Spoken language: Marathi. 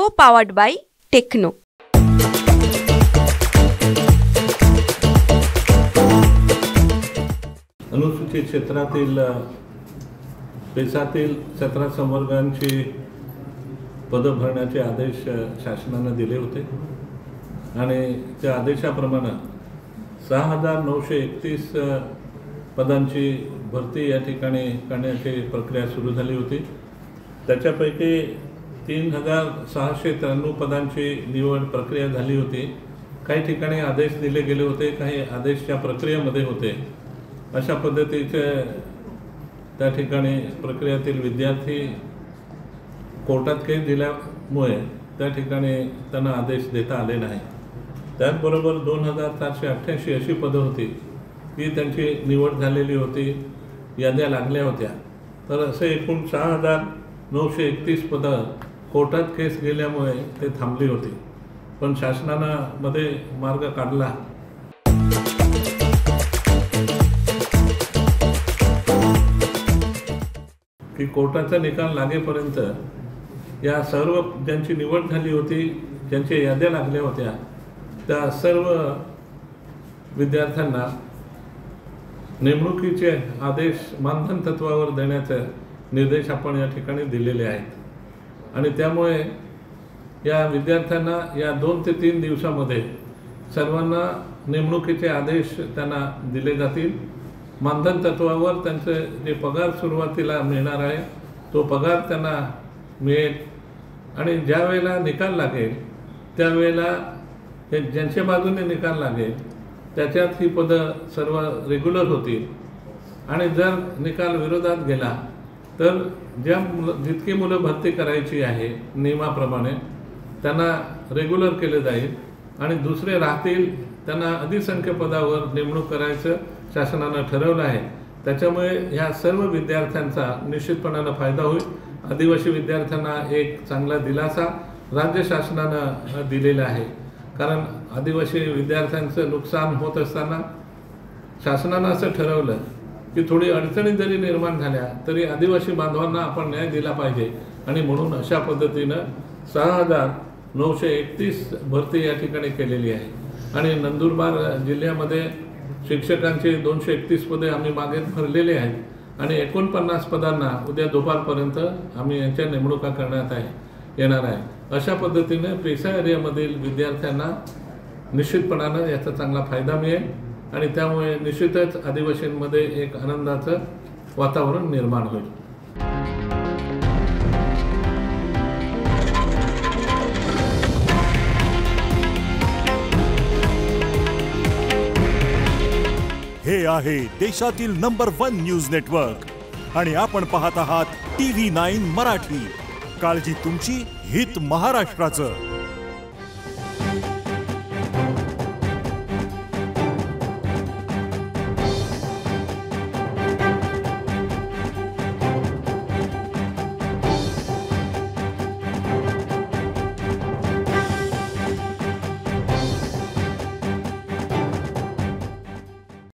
Co-powered by Techno. अनुसूचित क्षेत्रातील पेसातील 17 संवर्गांची पदं भरण्याचे आदेश शासनाने दिले होते आणि त्या आदेशाप्रमाणे 6,931 पदांची भरती या ठिकाणी करण्याची प्रक्रिया सुरू झाली होती। त्याच्यापैकी 3,693 पदांची निवड प्रक्रिया झाली होती। काही ठिकाणी आदेश दिले गेले होते, काही आदेशच्या प्रक्रियेमध्ये होते। अशा पद्धतीचे त्या ठिकाणी प्रक्रियेतील विद्यार्थी कोर्टात केस दिल्यामुळे त्या ठिकाणी त्यांना आदेश देता आले नाही। त्याचबरोबर 2,488 अशी पदं होती की त्यांची निवड झालेली होती, याद्या लागल्या होत्या। तर असे एकूण 6,931 पदं कोर्टात केस गेल्यामुळे ते थांबली होती। पण शासनानं मध्ये मार्ग काढला। की कोर्टाचा निकाल लागेपर्यंत या सर्व ज्यांची निवड झाली होती, ज्यांच्या याद्या लागल्या होत्या, त्या सर्व विद्यार्थ्यांना नेमणुकीचे आदेश मानधन तत्वावर देण्याचे निर्देश आपण या ठिकाणी दिलेले आहेत। आणि त्यामुळे या विद्यार्थ्यांना या 2 ते 3 दिवसामध्ये सर्वांना नेमणुकीचे आदेश त्यांना दिले जातील। मानधन तत्वावर त्यांचे जे पगार सुरुवातीला मिळणार आहे तो पगार त्यांना मिळेल आणि ज्या वेळेला निकाल लागेल त्यावेळेला हे ज्यांच्या बाजूने निकाल लागेल त्याच्यात ही पदं सर्व रेग्युलर होतील आणि जर निकाल विरोधात गेला तर जितकी मुलं भरती करायची आहे नियमाप्रमाणे त्यांना रेग्युलर केले जाईल आणि दुसरे राहतील त्यांना अधिसंख्य पदावर नेमणूक करायचं शासनानं ठरवलं आहे। त्याच्यामुळे ह्या सर्व विद्यार्थ्यांचा निश्चितपणाने फायदा होईल। आदिवासी विद्यार्थ्यांना एक चांगला दिलासा राज्य शासनानं दिलेला आहे, कारण आदिवासी विद्यार्थ्यांचं नुकसान होत असताना शासनानं असं ठरवलं की थोडी अडचणी जरी निर्माण झाल्या तरी आदिवासी बांधवांना आपण न्याय दिला पाहिजे आणि म्हणून अशा पद्धतीनं 6,931 भरती या ठिकाणी केलेली आहे। आणि नंदुरबार जिल्ह्यामध्ये शिक्षकांची 231 पदे आम्ही मागे भरलेले आहेत आणि 49 पदांना उद्या दुपारपर्यंत आम्ही यांच्या नेमणुका करण्यात येणार आहे। अशा पद्धतीने पेसा एरियामधील विद्यार्थ्यांना निश्चितपणाने याचा चांगला फायदा मिळेल आणि त्यामुळे निश्चितच आदिवासींमध्ये एक आनंदाचं वातावरण निर्माण होईल। हे आहे देशातील नंबर 1 न्यूज नेटवर्क आणि आपण पाहत आहात TV9 मराठी। काळजी तुमची, हित महाराष्ट्राचं।